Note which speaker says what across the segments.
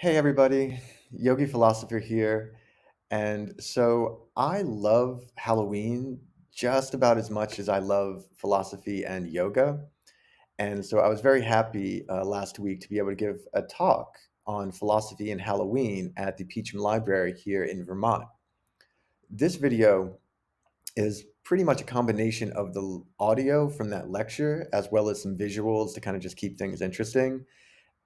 Speaker 1: Hey everybody, Yogi Philosopher here. And so I love Halloween just about as much as I love philosophy and yoga. And so I was very happy last week to be able to give a talk on philosophy and Halloween at the Peachum Library here in Vermont. This video is pretty much a combination of the audio from that lecture as well as some visuals to kind of just keep things interesting.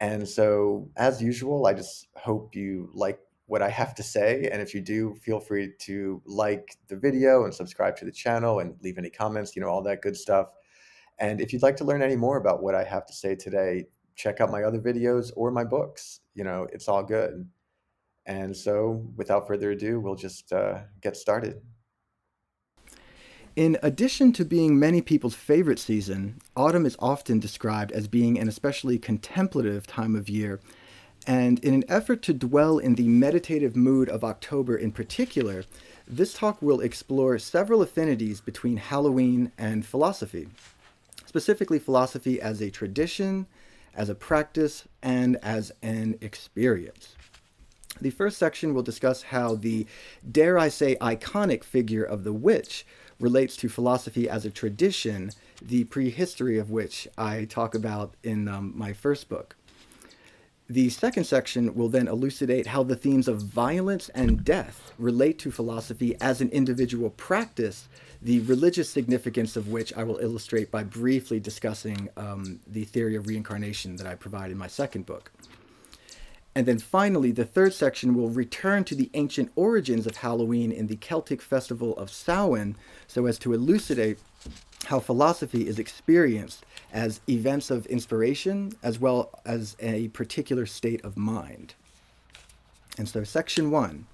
Speaker 1: And so, as usual, I just hope you like what I have to say. And if you do, feel free to like the video and subscribe to the channel and leave any comments, all that good stuff. And if you'd like to learn any more about what I have to say today, check out my other videos or my books. It's all good. And so, without further ado, we'll just get started.
Speaker 2: In addition to being many people's favorite season, autumn is often described as being an especially contemplative time of year. And in an effort to dwell in the meditative mood of October in particular, this talk will explore several affinities between Halloween and philosophy, specifically philosophy as a tradition, as a practice, and as an experience. The first section will discuss how the, dare I say, iconic figure of the witch relates to philosophy as a tradition, the prehistory of which I talk about in my first book. The second section will then elucidate how the themes of violence and death relate to philosophy as an individual practice, the religious significance of which I will illustrate by briefly discussing the theory of reincarnation that I provide in my second book. And then finally, the third section will return to the ancient origins of Halloween in the Celtic festival of Samhain so as to elucidate how philosophy is experienced as events of inspiration as well as a particular state of mind. And so, section one,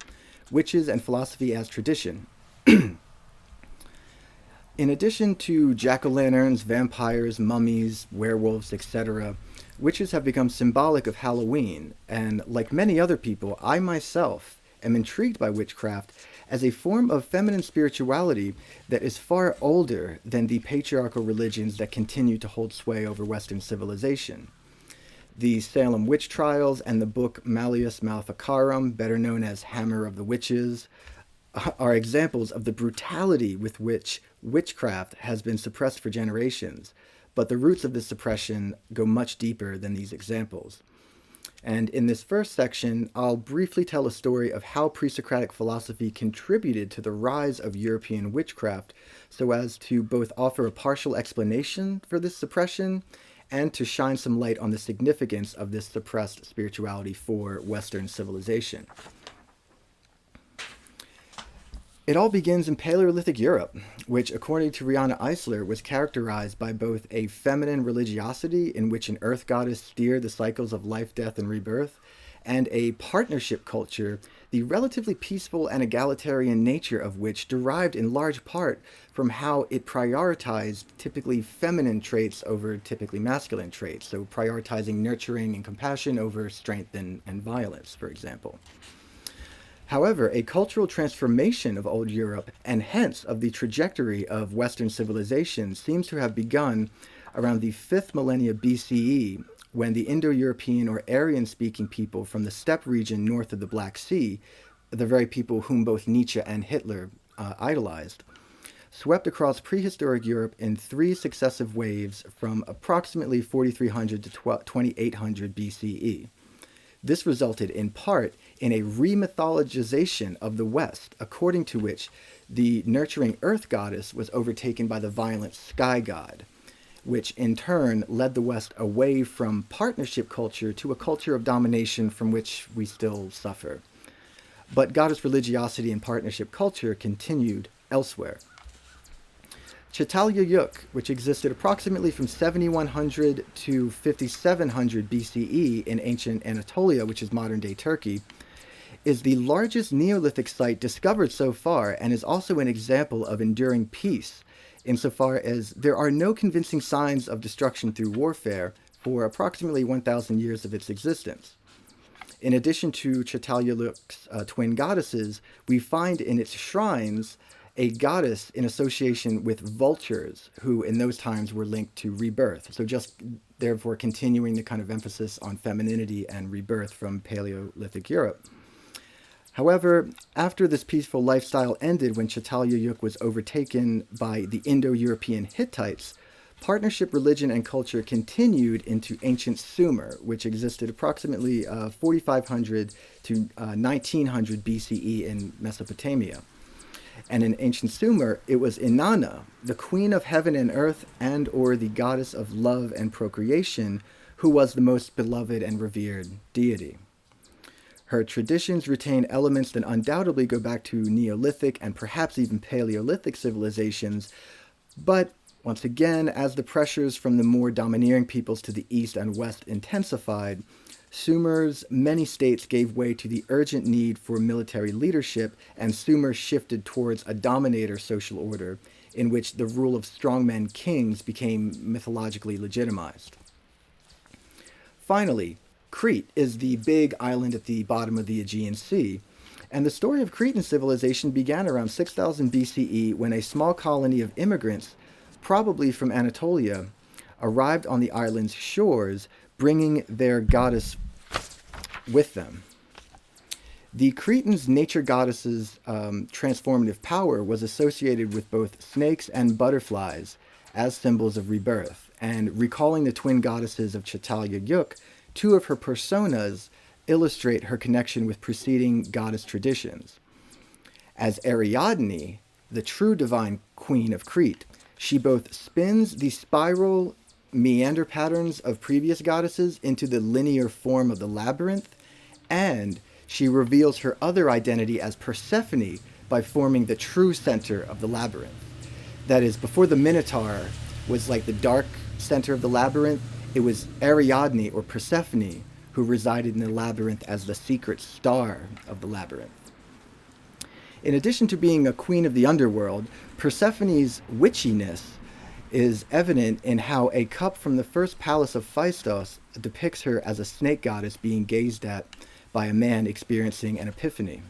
Speaker 2: witches and philosophy as tradition. In addition to jack-o'-lanterns, vampires, mummies, werewolves, etc., witches have become symbolic of Halloween, and like many other people, I myself am intrigued by witchcraft as a form of feminine spirituality that is far older than the patriarchal religions that continue to hold sway over Western civilization. The Salem witch trials and the book Malleus Maleficarum, better known as Hammer of the Witches, are examples of the brutality with which witchcraft has been suppressed for generations, but the roots of this suppression go much deeper than these examples. And in this first section, I'll briefly tell a story of how presocratic philosophy contributed to the rise of European witchcraft so as to both offer a partial explanation for this suppression and to shine some light on the significance of this suppressed spirituality for Western civilization. It all begins in Paleolithic Europe, which, according to Rihanna Eisler, was characterized by both a feminine religiosity in which an earth goddess steered the cycles of life, death, and rebirth, and a partnership culture, the relatively peaceful and egalitarian nature of which derived in large part from how it prioritized typically feminine traits over typically masculine traits, so prioritizing nurturing and compassion over strength and violence, for example. However, a cultural transformation of old Europe, and hence of the trajectory of Western civilization, seems to have begun around the 5th millennia BCE, when the Indo-European or Aryan-speaking people from the steppe region north of the Black Sea, the very people whom both Nietzsche and Hitler idolized, swept across prehistoric Europe in three successive waves from approximately 4300 to 2800 BCE. This resulted in part in a remythologization of the West, according to which the nurturing earth goddess was overtaken by the violent sky god, which in turn led the West away from partnership culture to a culture of domination from which we still suffer. But goddess religiosity and partnership culture continued elsewhere. Çatalhöyük, which existed approximately from 7100 to 5700 BCE in ancient Anatolia, which is modern-day Turkey, is the largest Neolithic site discovered so far and is also an example of enduring peace, insofar as there are no convincing signs of destruction through warfare for approximately 1,000 years of its existence. In addition to Çatalhöyük's twin goddesses, we find in its shrines a goddess in association with vultures, who in those times were linked to rebirth. So just therefore continuing the kind of emphasis on femininity and rebirth from Paleolithic Europe. However, after this peaceful lifestyle ended when Çatalhöyük was overtaken by the Indo-European Hittites, partnership religion and culture continued into ancient Sumer, which existed approximately 4500 to 1900 BCE in Mesopotamia. And in ancient Sumer, it was Inanna, the queen of heaven and earth and or the goddess of love and procreation, who was the most beloved and revered deity. Her traditions retain elements that undoubtedly go back to Neolithic and perhaps even Paleolithic civilizations, but once again, as the pressures from the more domineering peoples to the east and west intensified, Sumer's many states gave way to the urgent need for military leadership, and Sumer shifted towards a dominator social order in which the rule of strongmen kings became mythologically legitimized. Finally, Crete is the big island at the bottom of the Aegean Sea, and the story of Cretan civilization began around 6000 BCE when a small colony of immigrants, probably from Anatolia, arrived on the island's shores, bringing their goddess with them. The Cretans' nature goddesses' transformative power was associated with both snakes and butterflies as symbols of rebirth, and recalling the twin goddesses of Çatalhöyük, two of her personas illustrate her connection with preceding goddess traditions. As Ariadne, the true divine queen of Crete, she both spins the spiral meander patterns of previous goddesses into the linear form of the labyrinth, and she reveals her other identity as Persephone by forming the true center of the labyrinth. That is, before the Minotaur was like the dark center of the labyrinth, it was Ariadne or Persephone who resided in the labyrinth as the secret star of the labyrinth. In addition to being a queen of the underworld, Persephone's witchiness is evident in how a cup from the first palace of Phaistos depicts her as a snake goddess being gazed at by a man experiencing an epiphany.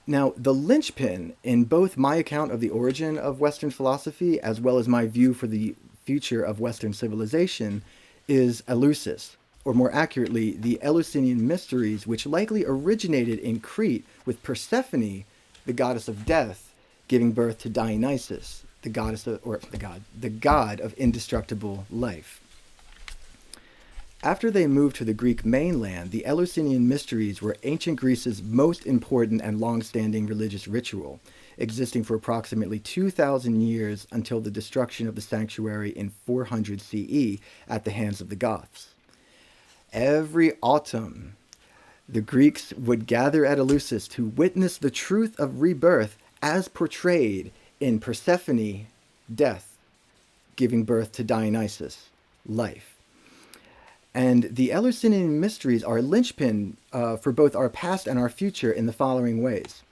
Speaker 2: Now, the linchpin in both my account of the origin of Western philosophy as well as my view for the future of Western civilization is Eleusis, or more accurately, the Eleusinian mysteries, which likely originated in Crete with Persephone, the goddess of death, giving birth to Dionysus, the god of indestructible life. After they moved to the Greek mainland, the Eleusinian mysteries were ancient Greece's most important and long-standing religious ritual, existing for approximately 2,000 years until the destruction of the sanctuary in 400 CE at the hands of the Goths. Every autumn, the Greeks would gather at Eleusis to witness the truth of rebirth as portrayed in Persephone, death, giving birth to Dionysus, life. And the Eleusinian mysteries are a linchpin for both our past and our future in the following ways.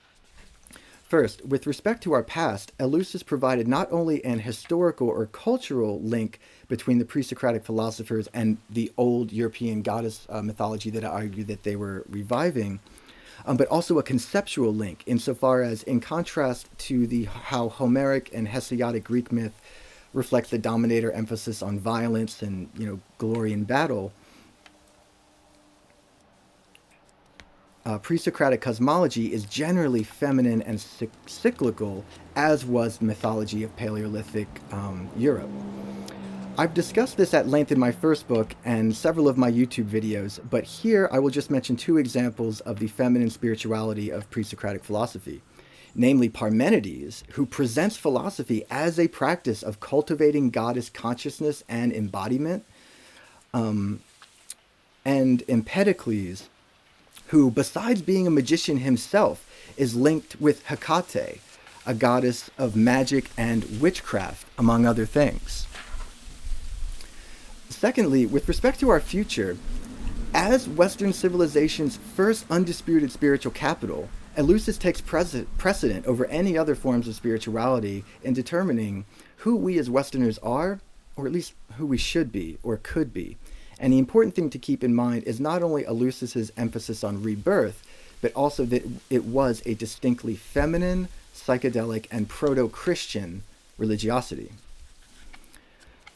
Speaker 2: First, with respect to our past, Eleusis provided not only an historical or cultural link between the presocratic philosophers and the old European goddess mythology that I argue that they were reviving, but also a conceptual link insofar as, in contrast to how Homeric and Hesiodic Greek myth reflects the dominator emphasis on violence and glory in battle, pre-Socratic cosmology is generally feminine and cyclical, as was mythology of Paleolithic Europe. I've discussed this at length in my first book and several of my YouTube videos, but here I will just mention two examples of the feminine spirituality of pre-Socratic philosophy, namely Parmenides, who presents philosophy as a practice of cultivating goddess consciousness and embodiment, and Empedocles, who, besides being a magician himself, is linked with Hecate, a goddess of magic and witchcraft, among other things. Secondly, with respect to our future, as Western civilization's first undisputed spiritual capital, Eleusis takes precedent over any other forms of spirituality in determining who we as Westerners are, or at least who we should be or could be. And the important thing to keep in mind is not only Eleusis' emphasis on rebirth, but also that it was a distinctly feminine, psychedelic, and proto-Christian religiosity.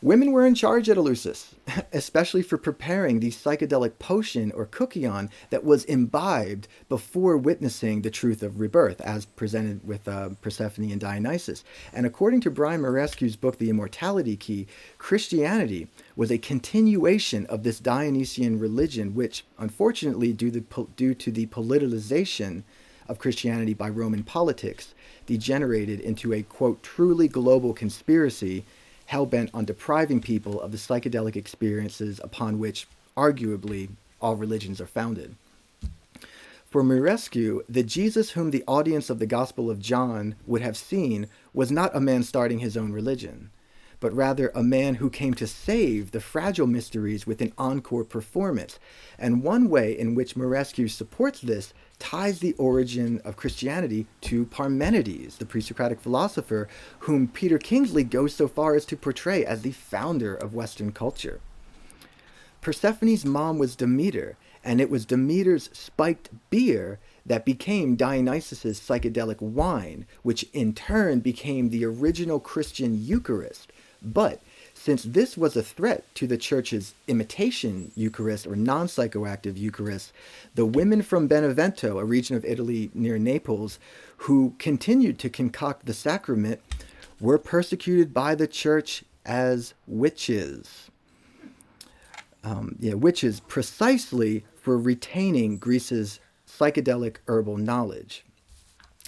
Speaker 2: Women were in charge at Eleusis, especially for preparing the psychedelic potion or cookion that was imbibed before witnessing the truth of rebirth, as presented with Persephone and Dionysus. And according to Brian Marescu's book, The Immortality Key, Christianity was a continuation of this Dionysian religion, which, unfortunately, due to the politicization of Christianity by Roman politics, degenerated into a, quote, truly global conspiracy hell-bent on depriving people of the psychedelic experiences upon which, arguably, all religions are founded. For Mirescu, the Jesus whom the audience of the Gospel of John would have seen was not a man starting his own religion, but rather a man who came to save the fragile mysteries with an encore performance. And one way in which Mirescu supports this ties the origin of Christianity to Parmenides, the presocratic philosopher, whom Peter Kingsley goes so far as to portray as the founder of Western culture. Persephone's mom was Demeter, and it was Demeter's spiked beer that became Dionysus's psychedelic wine, which in turn became the original Christian Eucharist. But since this was a threat to the church's imitation Eucharist or non-psychoactive Eucharist, the women from Benevento, a region of Italy near Naples, who continued to concoct the sacrament, were persecuted by the church as witches. Witches precisely for retaining Greece's psychedelic herbal knowledge.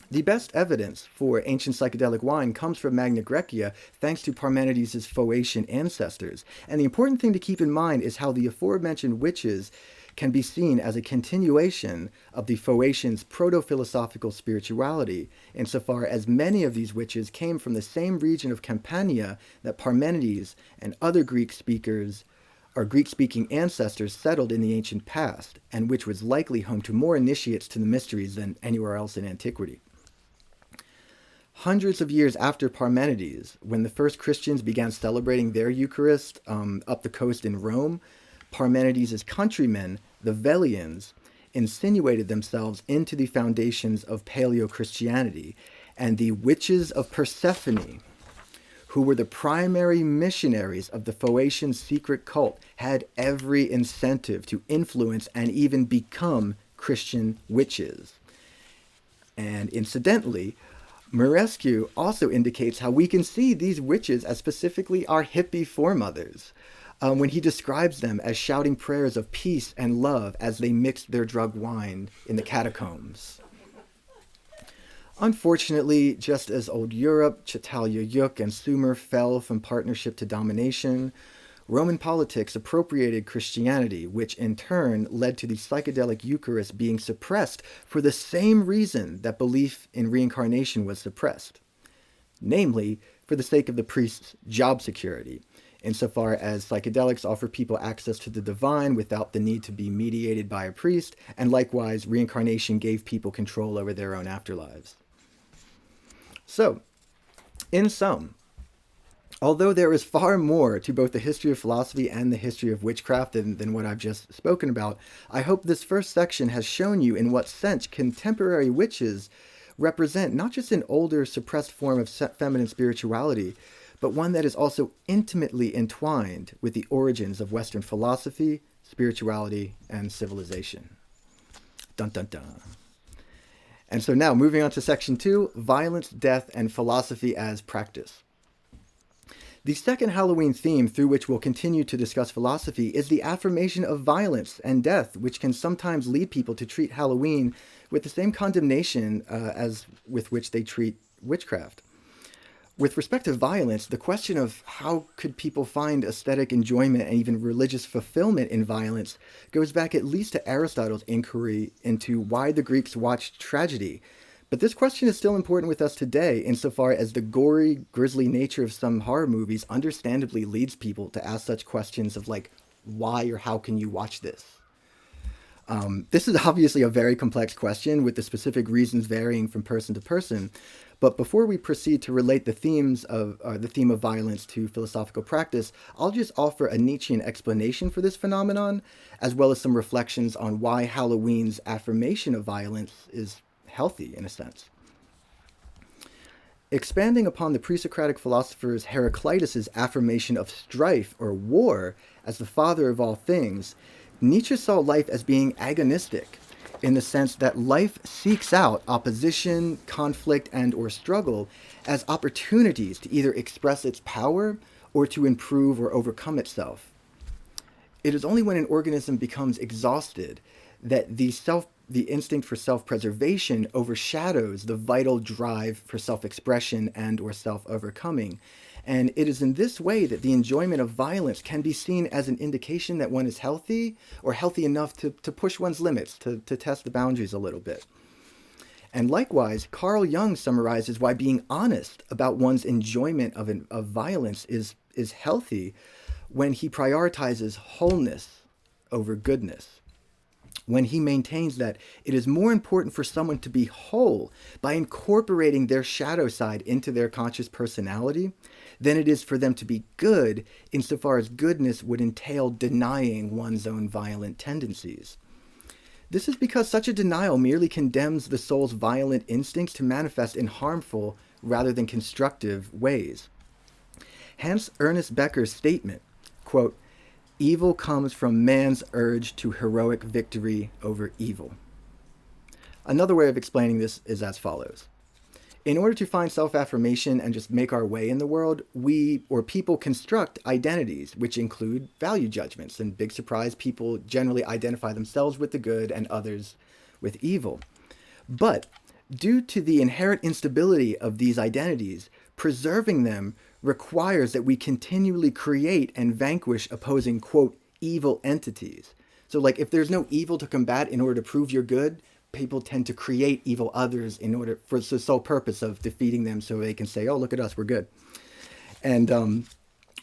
Speaker 2: The best evidence for ancient psychedelic wine comes from Magna Graecia, thanks to Parmenides' Phoenician ancestors. And the important thing to keep in mind is how the aforementioned witches can be seen as a continuation of the Phoenicians' proto-philosophical spirituality, insofar as many of these witches came from the same region of Campania that Parmenides and other Greek-speaking ancestors settled in the ancient past, and which was likely home to more initiates to the mysteries than anywhere else in antiquity. Hundreds of years after Parmenides, when the first Christians began celebrating their Eucharist up the coast in Rome, Parmenides' countrymen, the Velians, insinuated themselves into the foundations of Paleo-Christianity, and the witches of Persephone, who were the primary missionaries of the Phoenician secret cult, had every incentive to influence and even become Christian witches. And incidentally, Mirescu also indicates how we can see these witches as specifically our hippie foremothers, when he describes them as shouting prayers of peace and love as they mixed their drug wine in the catacombs. Unfortunately, just as old Europe, Çatalhöyük, and Sumer fell from partnership to domination, Roman politics appropriated Christianity, which in turn led to the psychedelic Eucharist being suppressed for the same reason that belief in reincarnation was suppressed, namely, for the sake of the priest's job security, insofar as psychedelics offer people access to the divine without the need to be mediated by a priest, and likewise, reincarnation gave people control over their own afterlives. So, in sum, although there is far more to both the history of philosophy and the history of witchcraft than what I've just spoken about, I hope this first section has shown you in what sense contemporary witches represent not just an older, suppressed form of feminine spirituality, but one that is also intimately entwined with the origins of Western philosophy, spirituality, and civilization. Dun dun dun. And so now, moving on to section 2, violence, death, and philosophy as practice. The second Halloween theme through which we'll continue to discuss philosophy is the affirmation of violence and death, which can sometimes lead people to treat Halloween with the same condemnation as with which they treat witchcraft. With respect to violence, the question of how could people find aesthetic enjoyment and even religious fulfillment in violence goes back at least to Aristotle's inquiry into why the Greeks watched tragedy. But this question is still important with us today, insofar as the gory, grisly nature of some horror movies understandably leads people to ask such questions of like, why or how can you watch this? This is obviously a very complex question with the specific reasons varying from person to person. But before we proceed to relate the theme of violence to philosophical practice, I'll just offer a Nietzschean explanation for this phenomenon, as well as some reflections on why Halloween's affirmation of violence is healthy in a sense. Expanding upon the presocratic philosophers Heraclitus's affirmation of strife or war as the father of all things, Nietzsche saw life as being agonistic, in the sense that life seeks out opposition, conflict, and or struggle as opportunities to either express its power or to improve or overcome itself. It is only when an organism becomes exhausted that the instinct for self-preservation overshadows the vital drive for self-expression and or self-overcoming. And it is in this way that the enjoyment of violence can be seen as an indication that one is healthy or healthy enough to push one's limits, to test the boundaries a little bit. And likewise, Carl Jung summarizes why being honest about one's enjoyment of violence is healthy when he prioritizes wholeness over goodness. When he maintains that it is more important for someone to be whole by incorporating their shadow side into their conscious personality than it is for them to be good, insofar as goodness would entail denying one's own violent tendencies. This is because such a denial merely condemns the soul's violent instincts to manifest in harmful rather than constructive ways. Hans Ernest Becker's statement, quote, "Evil comes from man's urge to heroic victory over evil." Another way of explaining this is as follows. In order to find self-affirmation and just make our way in the world, we or people construct identities, which include value judgments. And big surprise, people generally identify themselves with the good and others with evil. But due to the inherent instability of these identities, preserving them requires that we continually create and vanquish opposing, quote, evil entities. So like if there's no evil to combat in order to prove you're good, people tend to create evil others in order for the sole purpose of defeating them so they can say, oh, look at us, we're good. And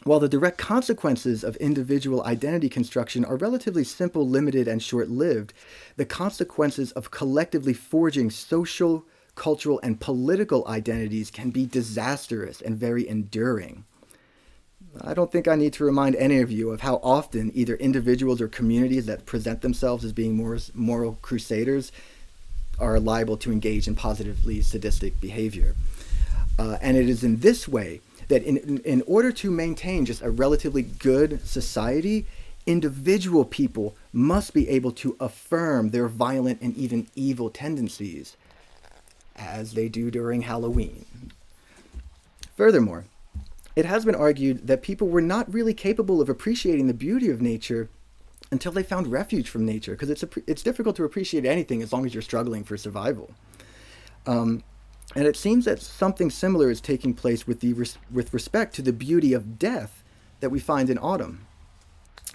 Speaker 2: while the direct consequences of individual identity construction are relatively simple, limited, and short-lived, the consequences of collectively forging social, cultural, and political identities can be disastrous and very enduring. I don't think I need to remind any of you of how often either individuals or communities that present themselves as being moral crusaders are liable to engage in positively sadistic behavior. And it is in this way that in order to maintain just a relatively good society, individual people must be able to affirm their violent and even evil tendencies, as they do during Halloween. Furthermore, it has been argued that people were not really capable of appreciating the beauty of nature until they found refuge from nature, because it's difficult to appreciate anything as long as you're struggling for survival. And it seems that something similar is taking place with respect to the beauty of death that we find in autumn.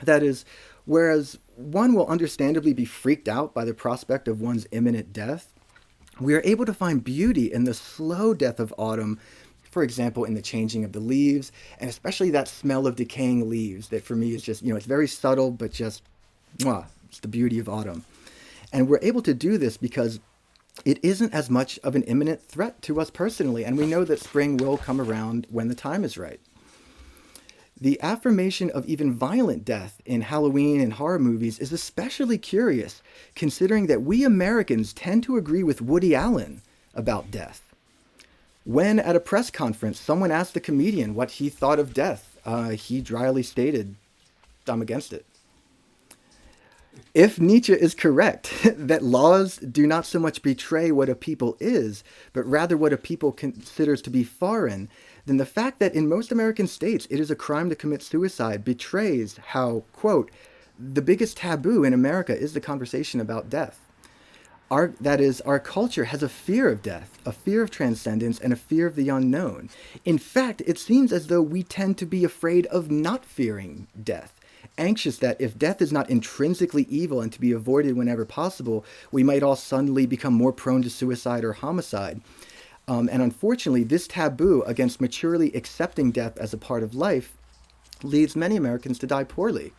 Speaker 2: That is, whereas one will understandably be freaked out by the prospect of one's imminent death, we are able to find beauty in the slow death of autumn, for example, in the changing of the leaves, and especially that smell of decaying leaves that for me is just, it's very subtle, but just, it's the beauty of autumn. And we're able to do this because it isn't as much of an imminent threat to us personally, and we know that spring will come around when the time is right. The affirmation of even violent death in Halloween and horror movies is especially curious, considering that we Americans tend to agree with Woody Allen about death. When at a press conference, someone asked the comedian what he thought of death, he dryly stated, "I'm against it." If Nietzsche is correct that laws do not so much betray what a people is, but rather what a people considers to be foreign, then the fact that in most American states it is a crime to commit suicide betrays how, quote, the biggest taboo in America is the conversation about death. Our culture has a fear of death, a fear of transcendence, and a fear of the unknown. In fact, it seems as though we tend to be afraid of not fearing death, anxious that if death is not intrinsically evil and to be avoided whenever possible, we might all suddenly become more prone to suicide or homicide. And unfortunately, this taboo against maturely accepting death as a part of life leads many Americans to die poorly,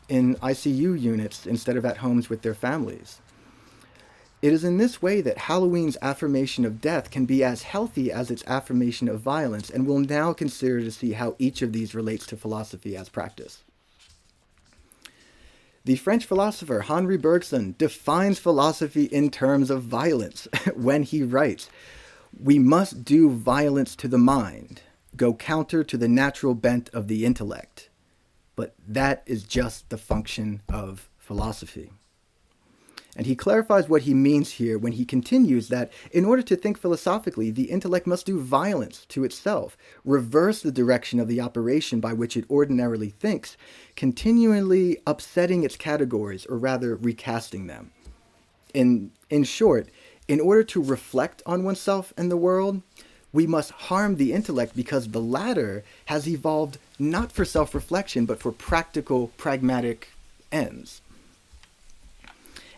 Speaker 2: in ICU units instead of at homes with their families. It is in this way that Halloween's affirmation of death can be as healthy as its affirmation of violence, and we'll now consider to see how each of these relates to philosophy as practice. The French philosopher Henri Bergson defines philosophy in terms of violence when he writes, We must do violence to the mind, go counter to the natural bent of the intellect. But that is just the function of philosophy. And he clarifies what he means here when he continues that in order to think philosophically, the intellect must do violence to itself, reverse the direction of the operation by which it ordinarily thinks, continually upsetting its categories, or rather recasting them. In short, in order to reflect on oneself and the world, we must harm the intellect because the latter has evolved not for self reflection, but for practical, pragmatic ends.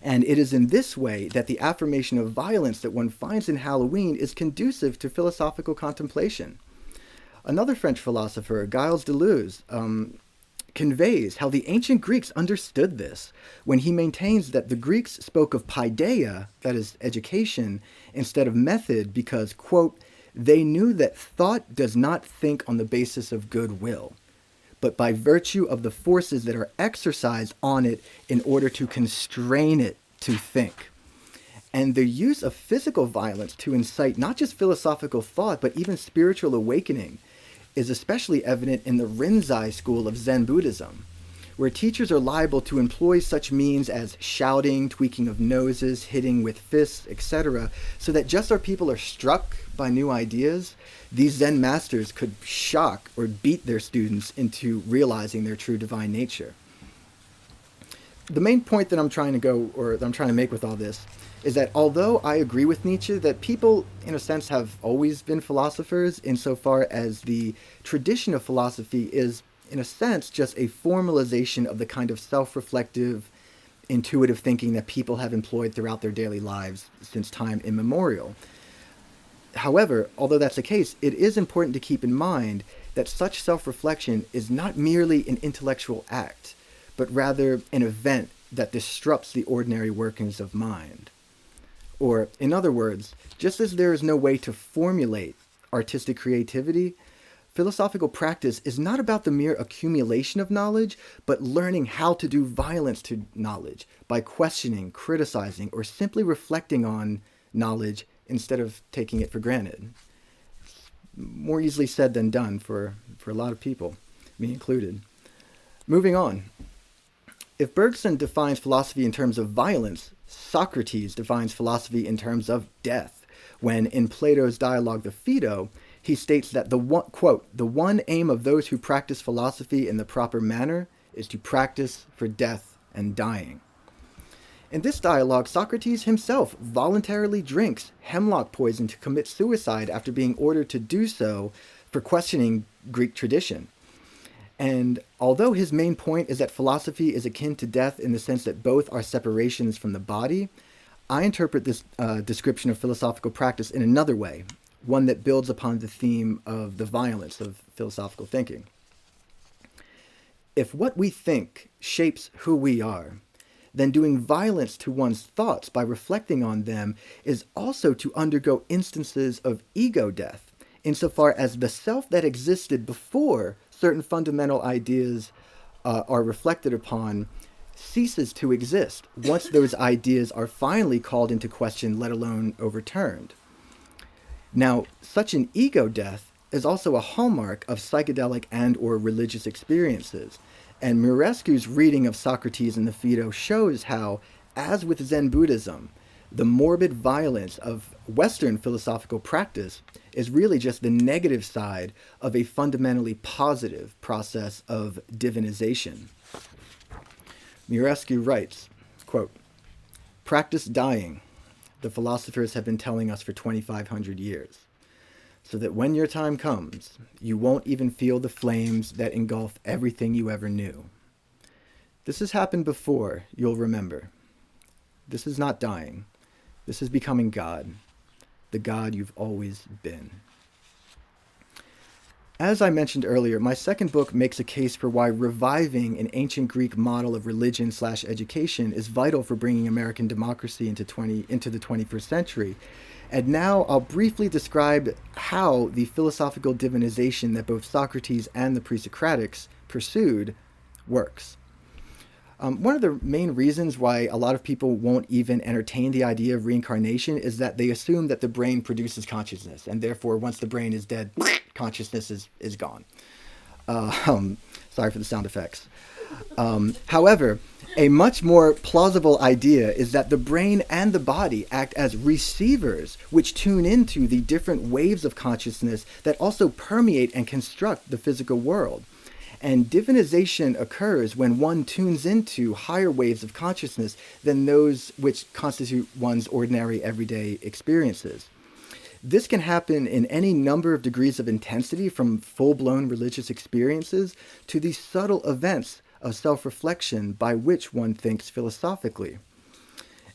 Speaker 2: And it is in this way that the affirmation of violence that one finds in Halloween is conducive to philosophical contemplation. Another French philosopher, Gilles Deleuze, conveys how the ancient Greeks understood this when he maintains that the Greeks spoke of paideia, that is, education, instead of method because, quote, they knew that thought does not think on the basis of goodwill, but by virtue of the forces that are exercised on it in order to constrain it to think. And the use of physical violence to incite not just philosophical thought, but even spiritual awakening is especially evident in the Rinzai school of Zen Buddhism, where teachers are liable to employ such means as shouting, tweaking of noses, hitting with fists, etc., so that just as people are struck by new ideas, these Zen masters could shock or beat their students into realizing their true divine nature. The main point that I'm trying to make with all this is that although I agree with Nietzsche that people, in a sense, have always been philosophers insofar as the tradition of philosophy is, in a sense, just a formalization of the kind of self-reflective, intuitive thinking that people have employed throughout their daily lives since time immemorial. However, although that's the case, it is important to keep in mind that such self-reflection is not merely an intellectual act, but rather an event that disrupts the ordinary workings of mind. Or, in other words, just as there is no way to formulate artistic creativity, philosophical practice is not about the mere accumulation of knowledge, but learning how to do violence to knowledge by questioning, criticizing, or simply reflecting on knowledge instead of taking it for granted. More easily said than done for a lot of people, me included. Moving on. If Bergson defines philosophy in terms of violence, Socrates defines philosophy in terms of death, when in Plato's dialogue The Phaedo, he states that the one, quote, the one aim of those who practice philosophy in the proper manner is to practice for death and dying. In this dialogue, Socrates himself voluntarily drinks hemlock poison to commit suicide after being ordered to do so for questioning Greek tradition. And although his main point is that philosophy is akin to death in the sense that both are separations from the body, I interpret this description of philosophical practice in another way, one that builds upon the theme of the violence of philosophical thinking. If what we think shapes who we are, then doing violence to one's thoughts by reflecting on them is also to undergo instances of ego death, insofar as the self that existed before certain fundamental ideas are reflected upon ceases to exist once those ideas are finally called into question, let alone overturned. Now, such an ego death is also a hallmark of psychedelic and or religious experiences, and Murarescu's reading of Socrates in the Phaedo shows how, as with Zen Buddhism, the morbid violence of Western philosophical practice is really just the negative side of a fundamentally positive process of divinization. Murescu writes, quote, "Practice dying, the philosophers have been telling us for 2,500 years, so that when your time comes, you won't even feel the flames that engulf everything you ever knew. This has happened before, you'll remember. This is not dying. This is becoming God, the God you've always been." As I mentioned earlier, my second book makes a case for why reviving an ancient Greek model of religion/education is vital for bringing American democracy into the 21st century. And now I'll briefly describe how the philosophical divinization that both Socrates and the presocratics pursued works. One of the main reasons why a lot of people won't even entertain the idea of reincarnation is that they assume that the brain produces consciousness, and therefore, once the brain is dead, consciousness is gone. Sorry for the sound effects. However, a much more plausible idea is that the brain and the body act as receivers which tune into the different waves of consciousness that also permeate and construct the physical world. And divinization occurs when one tunes into higher waves of consciousness than those which constitute one's ordinary everyday experiences. This can happen in any number of degrees of intensity, from full-blown religious experiences to the subtle events of self-reflection by which one thinks philosophically.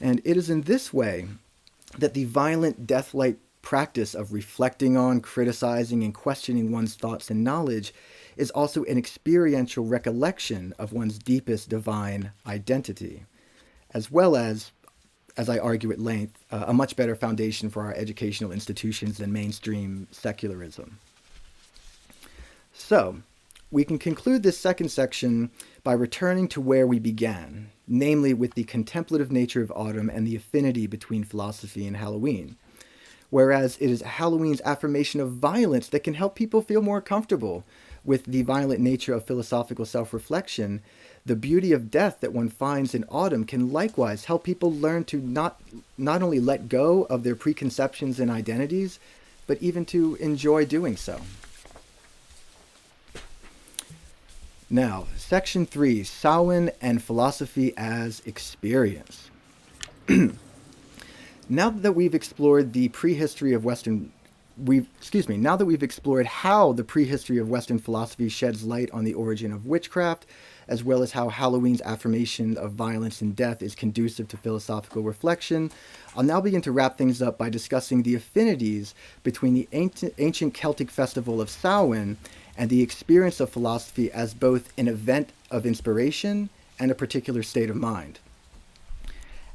Speaker 2: And it is in this way that the violent death-like practice of reflecting on, criticizing, and questioning one's thoughts and knowledge is also an experiential recollection of one's deepest divine identity, as well as I argue at length, a much better foundation for our educational institutions than mainstream secularism. So, we can conclude this second section by returning to where we began, namely with the contemplative nature of autumn and the affinity between philosophy and Halloween. Whereas it is Halloween's affirmation of violence that can help people feel more comfortable with the violent nature of philosophical self-reflection, the beauty of death that one finds in autumn can likewise help people learn to not only let go of their preconceptions and identities, but even to enjoy doing so. Now, Section 3, Samhain and Philosophy as Experience. Now that we've explored the prehistory of now that we've explored how the prehistory of Western philosophy sheds light on the origin of witchcraft, as well as how Halloween's affirmation of violence and death is conducive to philosophical reflection, I'll now begin to wrap things up by discussing the affinities between the ancient Celtic festival of Samhain and the experience of philosophy as both an event of inspiration and a particular state of mind.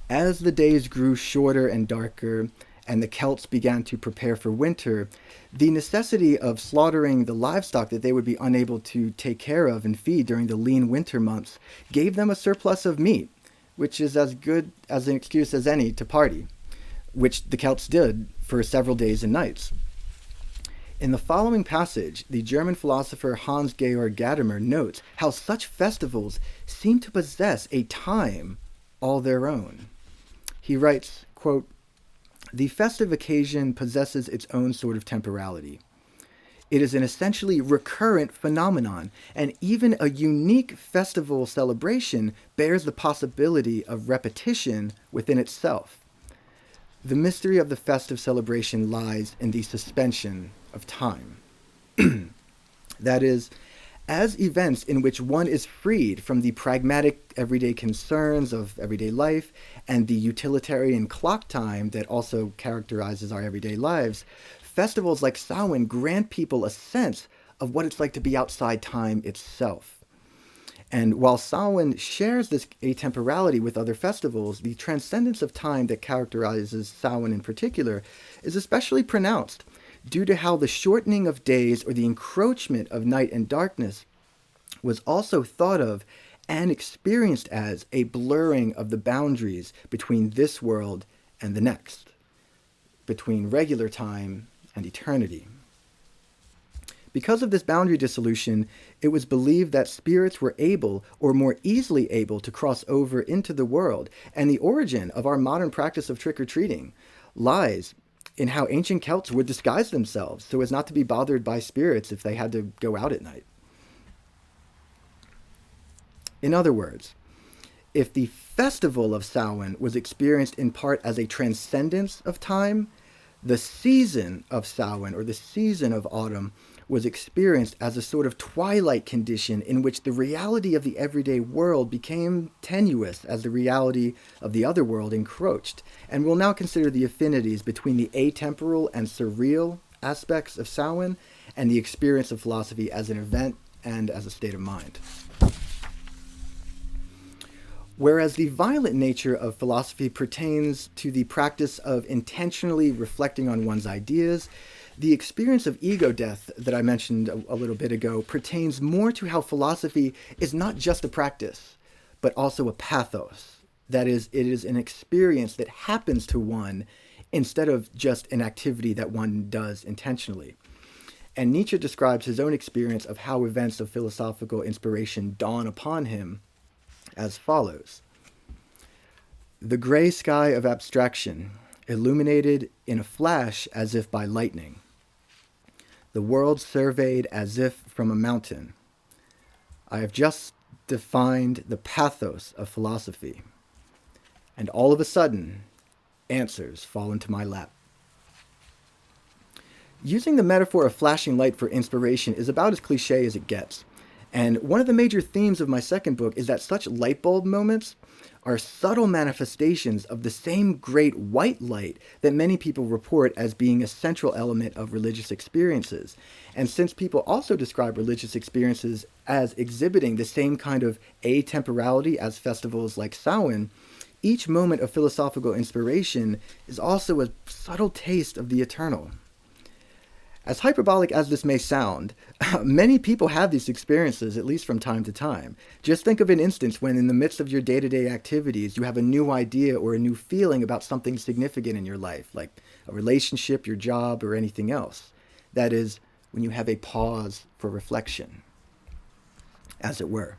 Speaker 2: As the days grew shorter and darker, and the Celts began to prepare for winter, the necessity of slaughtering the livestock that they would be unable to take care of and feed during the lean winter months gave them a surplus of meat, which is as good as an excuse as any to party, which the Celts did for several days and nights. In the following passage, the German philosopher Hans-Georg Gadamer notes how such festivals seem to possess a time all their own. He writes, quote, "The festive occasion possesses its own sort of temporality. It is an essentially recurrent phenomenon, and even a unique festival celebration bears the possibility of repetition within itself. The mystery of the festive celebration lies in the suspension of time." That is, as events in which one is freed from the pragmatic everyday concerns of everyday life and the utilitarian clock time that also characterizes our everyday lives, festivals like Samhain grant people a sense of what it's like to be outside time itself. And while Samhain shares this atemporality with other festivals, the transcendence of time that characterizes Samhain in particular is especially pronounced due to how the shortening of days or the encroachment of night and darkness was also thought of and experienced as a blurring of the boundaries between this world and the next, between regular time and eternity. Because of this boundary dissolution, it was believed that spirits were able, or more easily able, to cross over into the world, and the origin of our modern practice of trick-or-treating lies in how ancient Celts would disguise themselves so as not to be bothered by spirits if they had to go out at night. In other words, if the festival of Samhain was experienced in part as a transcendence of time, the season of Samhain, or the season of autumn, was experienced as a sort of twilight condition in which the reality of the everyday world became tenuous as the reality of the other world encroached. And we'll now consider the affinities between the atemporal and surreal aspects of Samhain and the experience of philosophy as an event and as a state of mind. Whereas the violent nature of philosophy pertains to the practice of intentionally reflecting on one's ideas, the experience of ego death that I mentioned a little bit ago pertains more to how philosophy is not just a practice, but also a pathos. That is, it is an experience that happens to one instead of just an activity that one does intentionally. And Nietzsche describes his own experience of how events of philosophical inspiration dawn upon him as follows: the gray sky of abstraction, illuminated in a flash as if by lightning. The world surveyed as if from a mountain. I have just defined the pathos of philosophy. And all of a sudden, answers fall into my lap. Using the metaphor of flashing light for inspiration is about as cliche as it gets. And one of the major themes of my second book is that such light bulb moments are subtle manifestations of the same great white light that many people report as being a central element of religious experiences. And since people also describe religious experiences as exhibiting the same kind of atemporality as festivals like Samhain, each moment of philosophical inspiration is also a subtle taste of the eternal. As hyperbolic as this may sound, many people have these experiences, at least from time to time. Just think of an instance when in the midst of your day-to-day activities, you have a new idea or a new feeling about something significant in your life, like a relationship, your job, or anything else. That is, when you have a pause for reflection, as it were.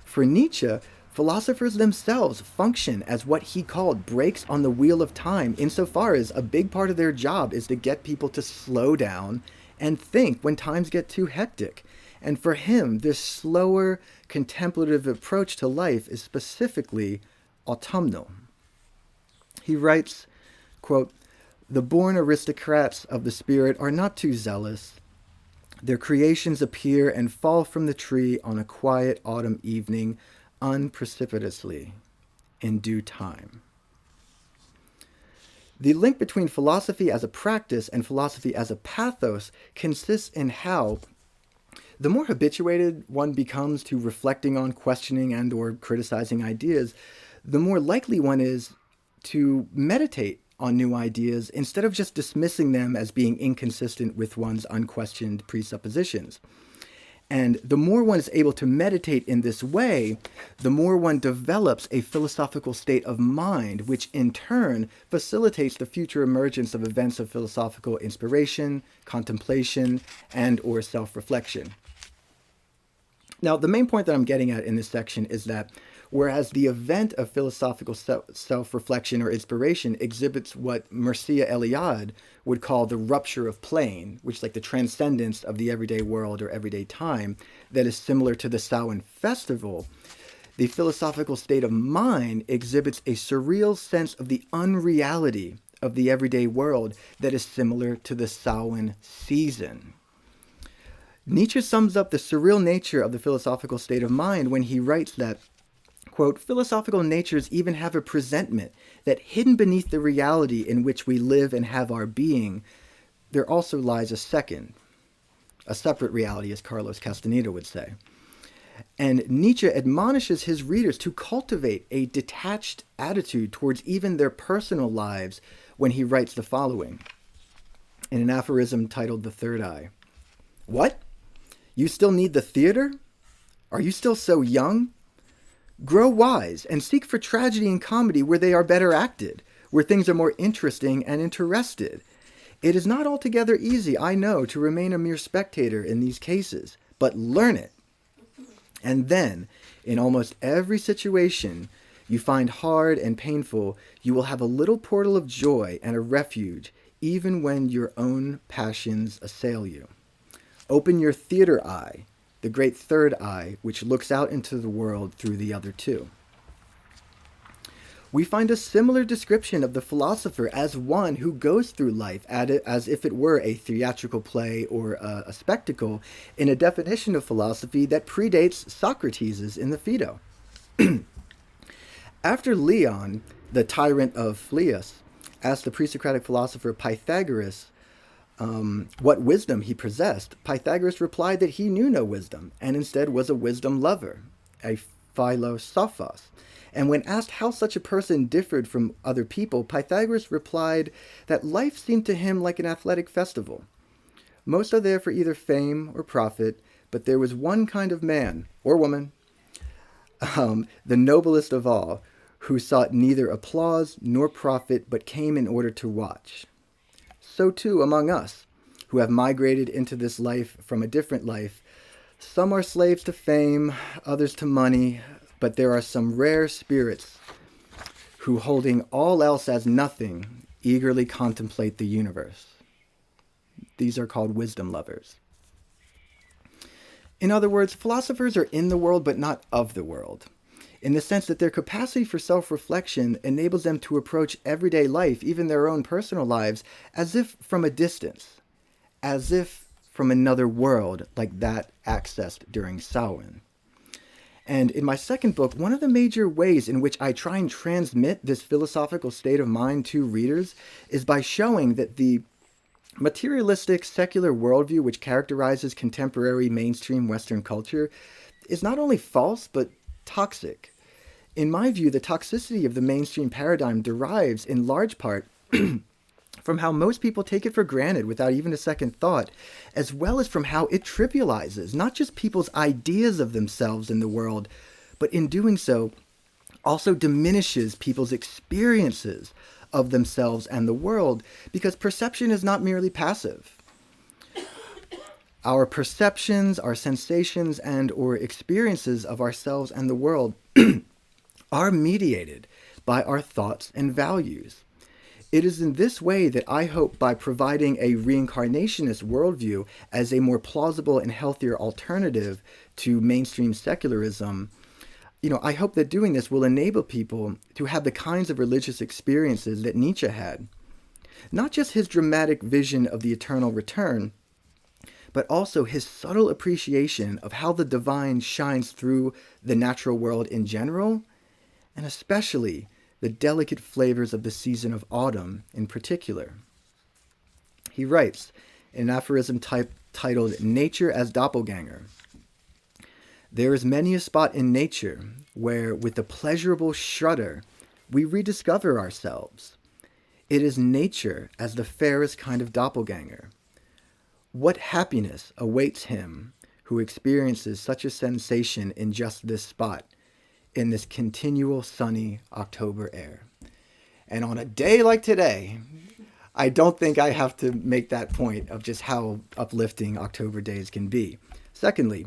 Speaker 2: For Nietzsche, philosophers themselves function as what he called breaks on the wheel of time, insofar as a big part of their job is to get people to slow down and think when times get too hectic. And for him, this slower, contemplative approach to life is specifically autumnal. He writes, quote, "The born aristocrats of the spirit are not too zealous. Their creations appear and fall from the tree on a quiet autumn evening, unprecipitously, in due time." The link between philosophy as a practice and philosophy as a pathos consists in how the more habituated one becomes to reflecting on, questioning, and or criticizing ideas, the more likely one is to meditate on new ideas instead of just dismissing them as being inconsistent with one's unquestioned presuppositions. And the more one is able to meditate in this way, the more one develops a philosophical state of mind, which in turn facilitates the future emergence of events of philosophical inspiration, contemplation, and or self-reflection. Now, the main point that I'm getting at in this section is that whereas the event of philosophical self-reflection or inspiration exhibits what Mircea Eliade would call the rupture of plane, which is like the transcendence of the everyday world or everyday time, that is similar to the Samhain festival, the philosophical state of mind exhibits a surreal sense of the unreality of the everyday world that is similar to the Samhain season. Nietzsche sums up the surreal nature of the philosophical state of mind when he writes that, quote, "Philosophical natures even have a presentiment that hidden beneath the reality in which we live and have our being, there also lies a separate reality, as Carlos Castaneda would say." And Nietzsche admonishes his readers to cultivate a detached attitude towards even their personal lives when he writes the following, in an aphorism titled "The Third Eye." "What? You still need the theater? Are you still so young? Grow wise and seek for tragedy and comedy where they are better acted, where things are more interesting and interested. It is not altogether easy, I know, to remain a mere spectator in these cases, but learn it. And then, in almost every situation you find hard and painful, you will have a little portal of joy and a refuge, even when your own passions assail you. Open your theater eye, the great third eye, which looks out into the world through the other two." We find a similar description of the philosopher as one who goes through life as if it were a theatrical play or a spectacle in a definition of philosophy that predates Socrates' in the Phaedo. After Leon, the tyrant of Phlius, asked the presocratic philosopher Pythagoras what wisdom he possessed, Pythagoras replied that he knew no wisdom, and instead was a wisdom lover, a philosophos. And when asked how such a person differed from other people, Pythagoras replied that life seemed to him like an athletic festival. Most are there for either fame or profit, but there was one kind of man, or woman, The noblest of all, who sought neither applause nor profit, but came in order to watch. So too among us, who have migrated into this life from a different life. Some are slaves to fame, others to money, but there are some rare spirits who, holding all else as nothing, eagerly contemplate the universe. These are called wisdom lovers. In other words, philosophers are in the world but not of the world, in the sense that their capacity for self reflection enables them to approach everyday life, even their own personal lives, as if from a distance, as if from another world like that accessed during Samhain. And in my second book, one of the major ways in which I try and transmit this philosophical state of mind to readers is by showing that the materialistic secular worldview which characterizes contemporary mainstream Western culture is not only false, but toxic. In my view, the toxicity of the mainstream paradigm derives in large part from how most people take it for granted without even a second thought, as well as from how it trivializes not just people's ideas of themselves in the world, but in doing so, also diminishes people's experiences of themselves and the world, because perception is not merely passive. Our perceptions, our sensations, and or experiences of ourselves and the world are mediated by our thoughts and values. It is in this way that I hope, by providing a reincarnationist worldview as a more plausible and healthier alternative to mainstream secularism, I hope that doing this will enable people to have the kinds of religious experiences that Nietzsche had. Not just his dramatic vision of the eternal return, but also his subtle appreciation of how the divine shines through the natural world in general, and especially the delicate flavors of the season of autumn in particular. He writes in an aphorism titled Nature as Doppelganger: "There is many a spot in nature where, with a pleasurable shudder, we rediscover ourselves. It is nature as the fairest kind of doppelganger. What happiness awaits him who experiences such a sensation in just this spot, in this continual sunny October air." And on a day like today, I don't think I have to make that point of just how uplifting October days can be. Secondly,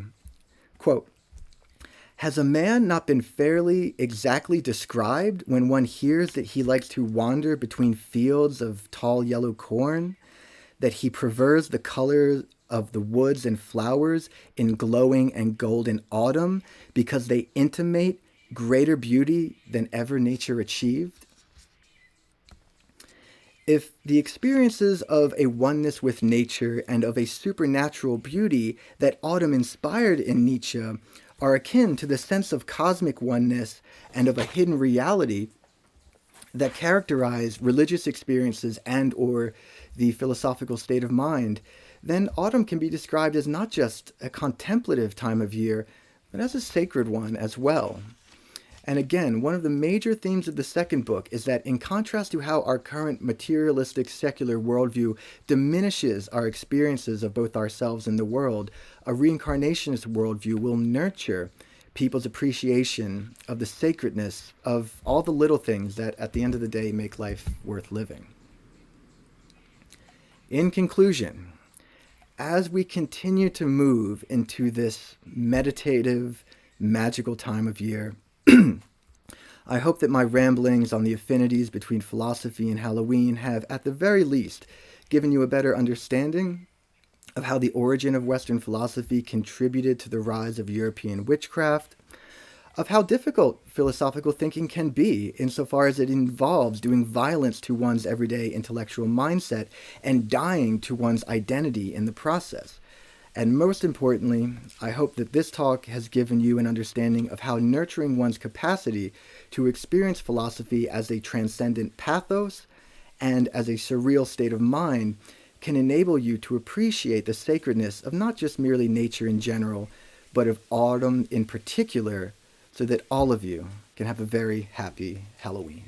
Speaker 2: quote, "Has a man not been fairly exactly described when one hears that he likes to wander between fields of tall yellow corn, that he prefers the colors of the woods and flowers in glowing and golden autumn because they intimate greater beauty than ever nature achieved?" If the experiences of a oneness with nature and of a supernatural beauty that autumn inspired in Nietzsche are akin to the sense of cosmic oneness and of a hidden reality that characterize religious experiences and or the philosophical state of mind, then autumn can be described as not just a contemplative time of year, but as a sacred one as well. And again, one of the major themes of the second book is that, in contrast to how our current materialistic secular worldview diminishes our experiences of both ourselves and the world, a reincarnationist worldview will nurture people's appreciation of the sacredness of all the little things that, at the end of the day, make life worth living. In conclusion, as we continue to move into this meditative, magical time of year, I hope that my ramblings on the affinities between philosophy and Halloween have, at the very least, given you a better understanding of how the origin of Western philosophy contributed to the rise of European witchcraft, of how difficult philosophical thinking can be insofar as it involves doing violence to one's everyday intellectual mindset and dying to one's identity in the process. And most importantly, I hope that this talk has given you an understanding of how nurturing one's capacity to experience philosophy as a transcendent pathos and as a surreal state of mind can enable you to appreciate the sacredness of not just merely nature in general, but of autumn in particular, so that all of you can have a very happy Halloween.